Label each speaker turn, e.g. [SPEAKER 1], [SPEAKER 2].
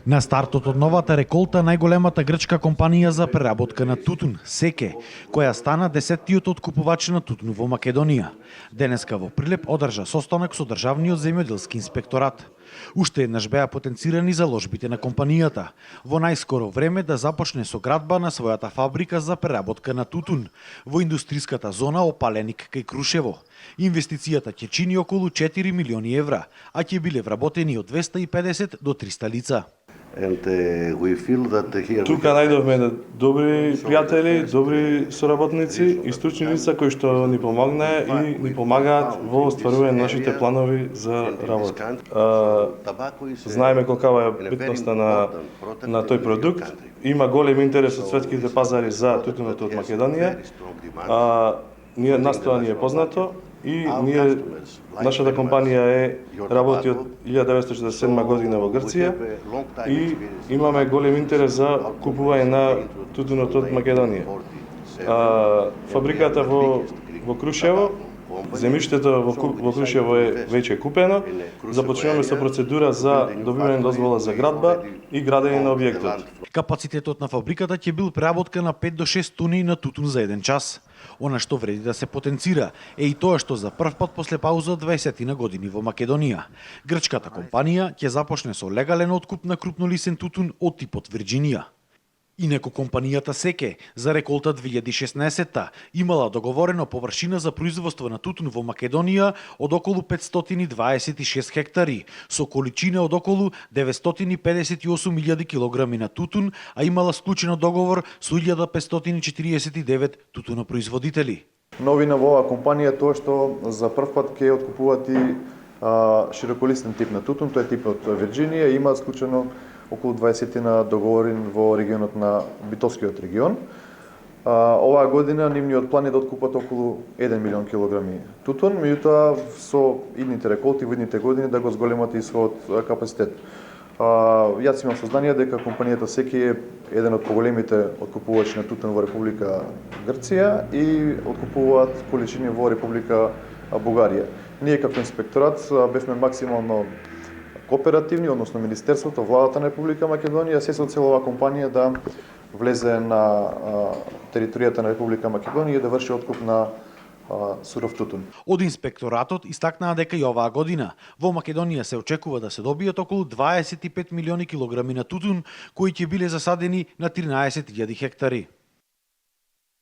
[SPEAKER 1] На стартот од новата реколта најголемата грчка компанија за преработка на тутун, Секе, која стана 10-тиот откупувач на тутун во Македонија, денеска во Прилеп одржа состанок со Државниот земјоделски инспекторат. Уште еднаш беа потенцирани заложбите на компанијата, во најскоро време да започне со градба на својата фабрика за преработка на тутун во индустриската зона Опаленик кај Крушево. Инвестицијата ќе чини околу 4 милиони евра, а ќе биле вработени од 250 до 300 лица.
[SPEAKER 2] Тука најдовме добри пријатели, добри соработници и стручни лица кои што ни помогнаа и ни помагаат во остварување на нашите планови за работа. Знаеме колкава е битноста на тој продукт. Има голем интерес од светските пазари за тутунот од Македонија. Настоа ни е познато и нашата компанија работи од 1967 година во Грција и имаме голем интерес за купување на тутунот од Македонија. Фабриката во Крушево, земјиштето во Крушево е веќе купено. Започнуваме со процедура за добивање дозвола за градба и градење на објектот.
[SPEAKER 1] Капацитетот на фабриката ќе бил преработка на 5 до 6 тони на тутун за еден час. Она што вреди да се потенцира е и тоа што за прв пат после пауза од 20 на години во Македонија, грчката компанија ќе започне со легален откуп на крупнолисен тутун од типот Вирџинија. Инаку компанијата Секе за реколта 2016 имала договорено површина за производство на тутун во Македонија од околу 526 хектари, со количина од околу 958.000 килограми на тутун, а имала склучено договор со 1549 тутунопроизводители.
[SPEAKER 3] Новина во оваа компанија е тоа што за прв пат ќе откупуваат и широколистен тип на тутун, тој е типот Вирџинија, има склучено околу 20 на договорен во регионот на Битолскиот регион. Оваа година нивниот план е да откупат околу 1 милион килограми тутун, меѓутоа со идните реколти во идните години да го зголемат и својот капацитет. Јас имам сознание дека компанијата Секи е еден од поголемите откупувачи на тутун во Република Грција и откупуваат количини во Република Бугарија. Ние како инспекторат бевме максимално кооперативни, односно Министерството, владата на Република Македонија, се со цел оваа компанија да влезе на територијата на Република Македонија и да врши откуп на суров тутун.
[SPEAKER 1] Од инспекторатот истакнаа дека и оваа година во Македонија се очекува да се добијат околу 25 милиони килограми на тутун кои ќе биле засадени на 13.000 хектари.